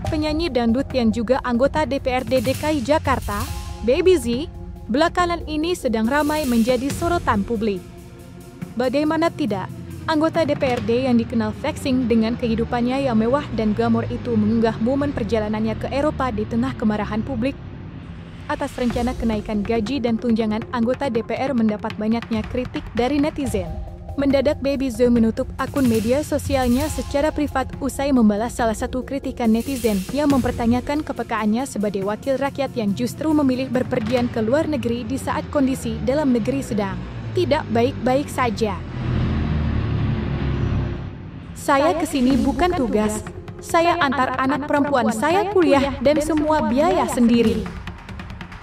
Penyanyi dangdut yang juga anggota DPRD DKI Jakarta, Baby Z, belakangan ini sedang ramai menjadi sorotan publik. Bagaimana tidak, anggota DPRD yang dikenal flexing dengan kehidupannya yang mewah dan glamor itu mengunggah momen perjalanannya ke Eropa di tengah kemarahan publik atas rencana kenaikan gaji dan tunjangan anggota DPR mendapat banyaknya kritik dari netizen. Mendadak Baby Z menutup akun media sosialnya secara privat usai membalas salah satu kritikan netizen yang mempertanyakan kepekaannya sebagai wakil rakyat yang justru memilih berpergian ke luar negeri di saat kondisi dalam negeri sedang tidak baik-baik saja. Saya kesini bukan tugas, saya antar anak perempuan saya kuliah dan semua biaya sendiri.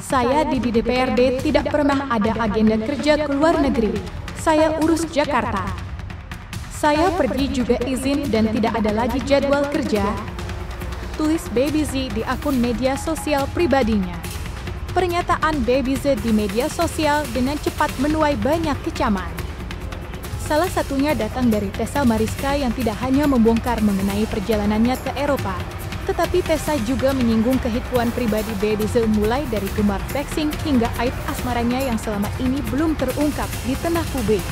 Saya di DPRD tidak pernah ada agenda kerja ke luar negeri. Saya urus Jakarta. Saya pergi juga izin dan tidak ada lagi jadwal kerja, tulis Baby Z di akun media sosial pribadinya. Pernyataan Baby Z di media sosial dengan cepat menuai banyak kecaman. Salah satunya datang dari Tessa Mariska yang tidak hanya membongkar mengenai perjalanannya ke Eropa, tetapi Tessa juga menyinggung kehidupan pribadi Baby Z mulai dari gemar flexing hingga aib asmaranya yang selama ini belum terungkap di tengah publik.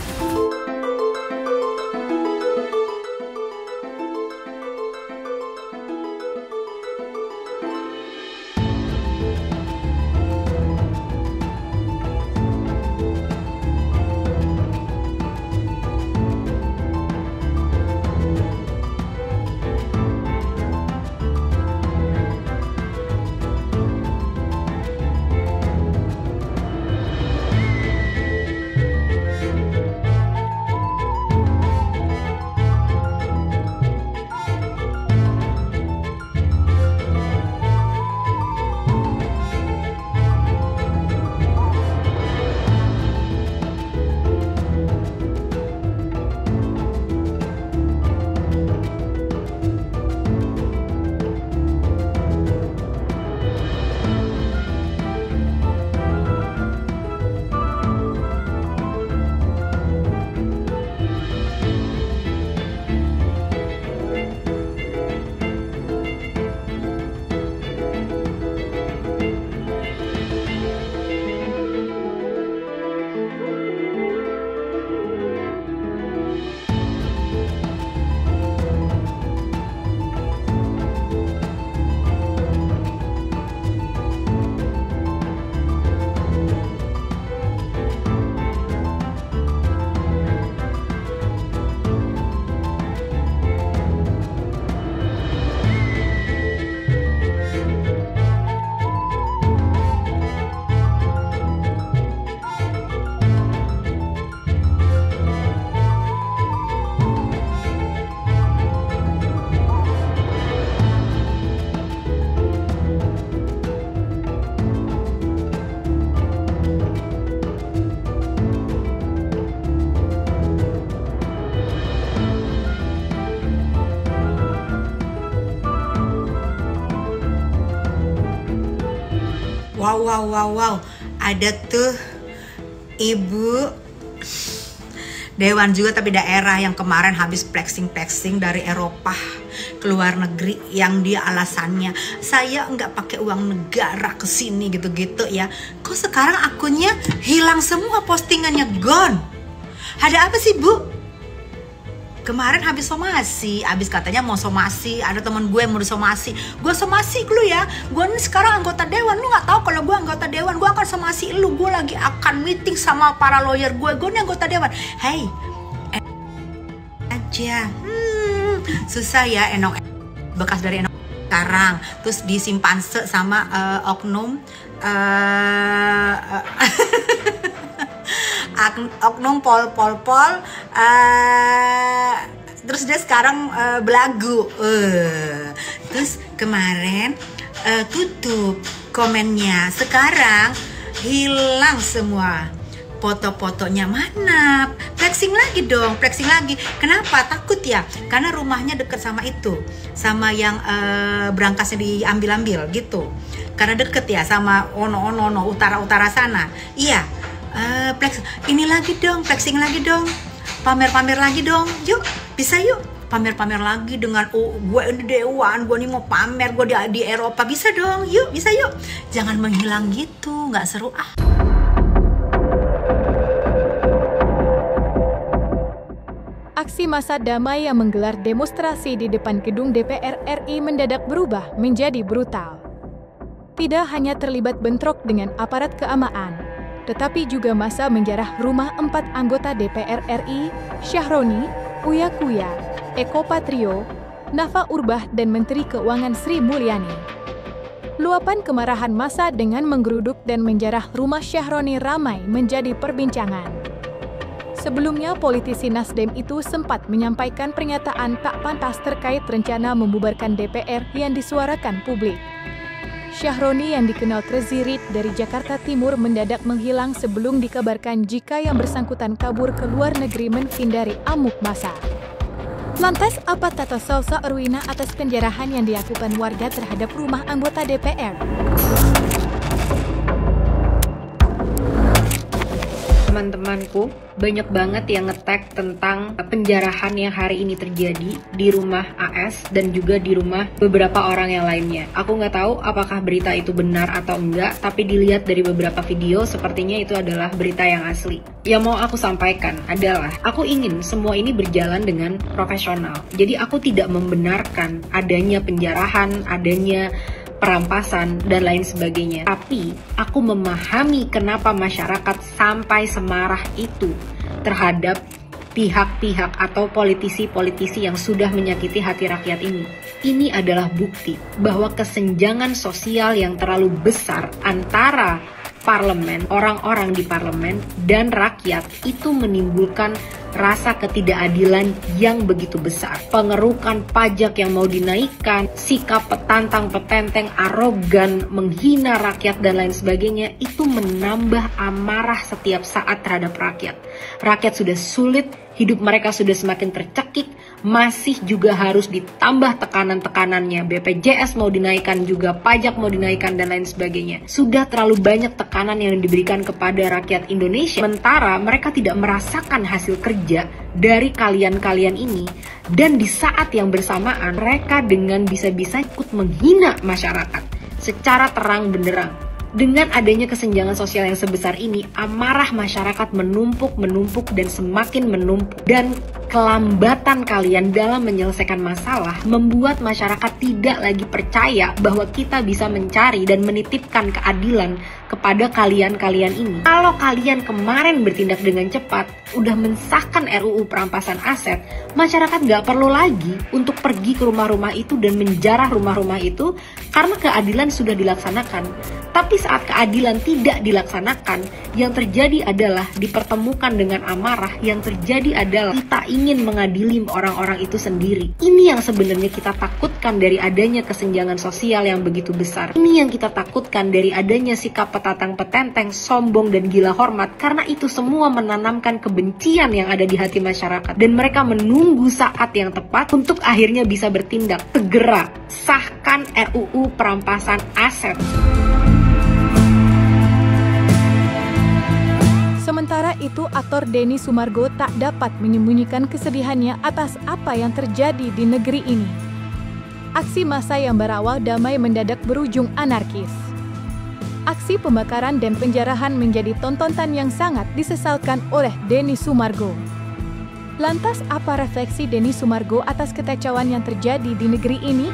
Wow, ada tuh ibu dewan juga tapi daerah yang kemarin habis flexing dari Eropa ke luar negeri yang dia alasannya saya nggak pakai uang negara ke sini gitu-gitu ya. Kok sekarang akunnya hilang semua, postingannya gone? Ada apa sih Bu? Kemarin habis somasi, habis katanya mau somasi, ada teman gue mau disomasi. Gue somasi lu ya, gue ini sekarang anggota dewan. Lu nggak tahu kalau gue anggota dewan, gue akan somasi lu. Gue lagi akan meeting sama para lawyer gue ini anggota dewan. Hey, aja, susah ya enok bekas dari enok sekarang, terus disimpan sama oknum. Oknum pol terus dia sekarang belagu terus kemarin tutup komennya, sekarang hilang semua foto-fotonya. Mana flexing lagi dong, flexing lagi. Kenapa? Takut ya, karena rumahnya dekat sama itu, sama yang berangkasnya diambil gitu, karena deket ya sama ono utara sana. Iya, ini lagi dong, flexing lagi dong, pamer-pamer lagi dong, yuk, bisa yuk, pamer-pamer lagi dengan, oh gue ini dewan, gue nih mau pamer, gue di Eropa, bisa dong, yuk, bisa yuk, jangan menghilang gitu, nggak seru ah. Aksi massa damai yang menggelar demonstrasi di depan gedung DPR RI mendadak berubah menjadi brutal. Tidak hanya terlibat bentrok dengan aparat keamanan, tetapi juga massa menjarah rumah 4 anggota DPR RI, Syahroni, Uya Kuya, Eko Patrio, Nafa Urbah, dan Menteri Keuangan Sri Mulyani. Luapan kemarahan massa dengan menggeruduk dan menjarah rumah Syahroni ramai menjadi perbincangan. Sebelumnya, politisi Nasdem itu sempat menyampaikan pernyataan tak pantas terkait rencana membubarkan DPR yang disuarakan publik. Syahroni yang dikenal Crazy Rich dari Jakarta Timur mendadak menghilang sebelum dikabarkan jika yang bersangkutan kabur ke luar negeri menghindari amuk massa. Lantas, apa tata salsa Erwina atas penjarahan yang dilakukan warga terhadap rumah anggota DPR? Teman-temanku, banyak banget yang nge-tag tentang penjarahan yang hari ini terjadi di rumah AS dan juga di rumah beberapa orang yang lainnya. Aku nggak tahu apakah berita itu benar atau enggak, tapi dilihat dari beberapa video sepertinya itu adalah berita yang asli. Yang mau aku sampaikan adalah, aku ingin semua ini berjalan dengan profesional. Jadi aku tidak membenarkan adanya penjarahan, adanya perampasan, dan lain sebagainya. Tapi, aku memahami kenapa masyarakat sampai semarah itu terhadap pihak-pihak atau politisi-politisi yang sudah menyakiti hati rakyat ini. Ini adalah bukti bahwa kesenjangan sosial yang terlalu besar antara parlemen, orang-orang di parlemen, dan rakyat itu menimbulkan rasa ketidakadilan yang begitu besar. Pengerukan pajak yang mau dinaikkan, sikap petantang petenteng, arogan, menghina rakyat, dan lain sebagainya, itu menambah amarah setiap saat terhadap rakyat. Rakyat sudah sulit, hidup mereka sudah semakin tercekik, masih juga harus ditambah tekanan-tekanannya. BPJS mau dinaikkan juga, pajak mau dinaikkan, dan lain sebagainya. Sudah terlalu banyak tekanan yang diberikan kepada rakyat Indonesia, sementara mereka tidak merasakan hasil kerja dari kalian-kalian ini. Dan di saat yang bersamaan, mereka dengan bisa-bisa ikut menghina masyarakat secara terang benderang. Dengan adanya kesenjangan sosial yang sebesar ini, amarah masyarakat menumpuk, dan semakin menumpuk. Dan kelambatan kalian dalam menyelesaikan masalah membuat masyarakat tidak lagi percaya bahwa kita bisa mencari dan menitipkan keadilan kepada kalian-kalian ini. Kalau kalian kemarin bertindak dengan cepat, udah mensahkan RUU perampasan aset, masyarakat nggak perlu lagi untuk pergi ke rumah-rumah itu dan menjarah rumah-rumah itu karena keadilan sudah dilaksanakan. Tapi saat keadilan tidak dilaksanakan, yang terjadi adalah dipertemukan dengan amarah, yang terjadi adalah kita ingin mengadili orang-orang itu sendiri. Ini yang sebenarnya kita takutkan dari adanya kesenjangan sosial yang begitu besar. Ini yang kita takutkan dari adanya sikap petatang petenteng, sombong, dan gila hormat, karena itu semua menanamkan kebencian yang ada di hati masyarakat. Dan mereka menunggu saat yang tepat untuk akhirnya bisa bertindak. Segera sahkan RUU perampasan aset. Sementara itu, aktor Denny Sumargo tak dapat menyembunyikan kesedihannya atas apa yang terjadi di negeri ini. Aksi massa yang berawal damai mendadak berujung anarkis. Aksi pembakaran dan penjarahan menjadi tontonan yang sangat disesalkan oleh Denny Sumargo. Lantas, apa refleksi Denny Sumargo atas kekacauan yang terjadi di negeri ini?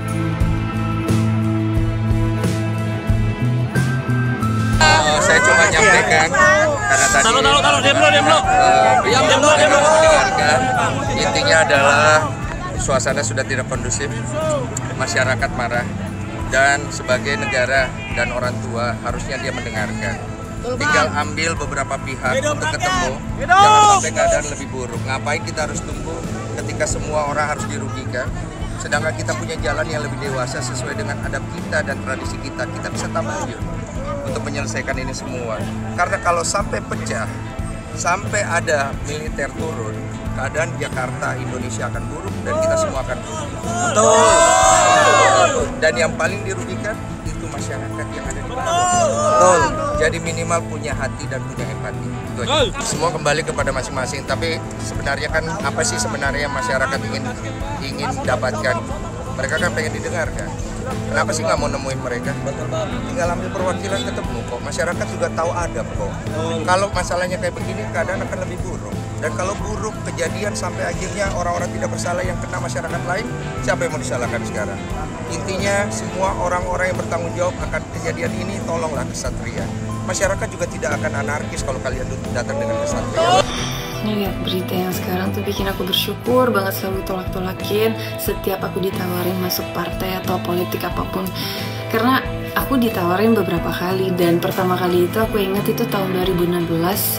Saya cuma nyampaikan karena tadi mendengarkan, intinya adalah suasana sudah tidak kondusif, masyarakat marah, dan sebagai negara dan orang tua harusnya dia mendengarkan. Tinggal ambil beberapa pihak untuk ketemu, jangan sampai keadaan lebih buruk. Ngapain kita harus tunggu ketika semua orang harus dirugikan, sedangkan kita punya jalan yang lebih dewasa sesuai dengan adab kita dan tradisi kita. Kita bisa tabayun untuk menyelesaikan ini semua. Karena kalau sampai pecah, sampai ada militer turun, keadaan Jakarta, Indonesia akan buruk dan kita semua akan rugi. Betul. Dan yang paling dirugikan itu masyarakat yang ada di bawah. Betul. Jadi minimal punya hati dan punya empati. itu aja. Semua kembali kepada masing-masing. Tapi sebenarnya kan apa sih sebenarnya masyarakat ingin dapatkan? Mereka kan pengen didengarkan. Kenapa sih nggak mau nemuin mereka? Tinggal ambil perwakilan ketemu kok. Masyarakat juga tahu adab kok. Kalau masalahnya kayak begini, keadaan akan lebih buruk. Dan kalau buruk kejadian sampai akhirnya orang-orang tidak bersalah yang kena masyarakat lain, siapa yang mau disalahkan sekarang? Intinya semua orang-orang yang bertanggung jawab akan kejadian ini, tolonglah kesatria. Masyarakat juga tidak akan anarkis kalau kalian datang dengan kesatria. Lihat berita yang sekarang tuh bikin aku bersyukur banget, selalu tolak-tolakin setiap aku ditawarin masuk partai atau politik apapun. Karena aku ditawarin beberapa kali, dan pertama kali itu aku ingat itu tahun 2016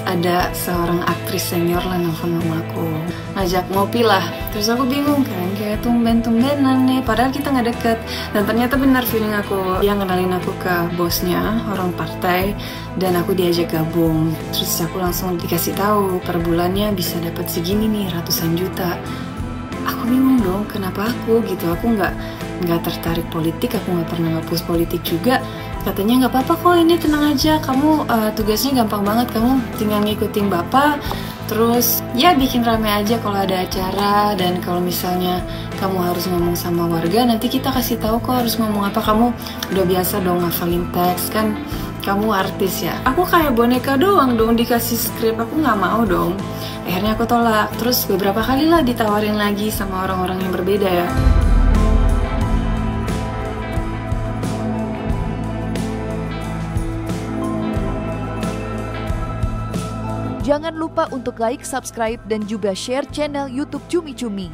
ada seorang aktris senior lah nelfon sama aku, ngajak ngopi lah. Terus aku bingung kan, kayak tumben-tumbenan nih, padahal kita nggak deket. Dan ternyata benar feeling aku, dia ngenalin aku ke bosnya, orang partai, dan aku diajak gabung. Terus aku langsung dikasih tahu per bulannya bisa dapat segini nih, ratusan juta. Aku bingung dong, kenapa aku gitu, aku nggak tertarik politik, aku nggak pernah ngapus politik juga. Katanya nggak apa-apa kok, ini tenang aja, kamu tugasnya gampang banget, kamu tinggal ngikutin bapak, terus ya bikin rame aja kalau ada acara, dan kalau misalnya kamu harus ngomong sama warga, nanti kita kasih tahu kok harus ngomong apa. Kamu udah biasa dong ngafalin teks kan, kamu artis ya. Aku kayak boneka doang dong dikasih skrip, aku nggak mau dong. Akhirnya aku tolak. Terus beberapa kali lah ditawarin lagi sama orang-orang yang berbeda ya. Jangan lupa untuk like, subscribe, dan juga share channel YouTube Cumi Cumi.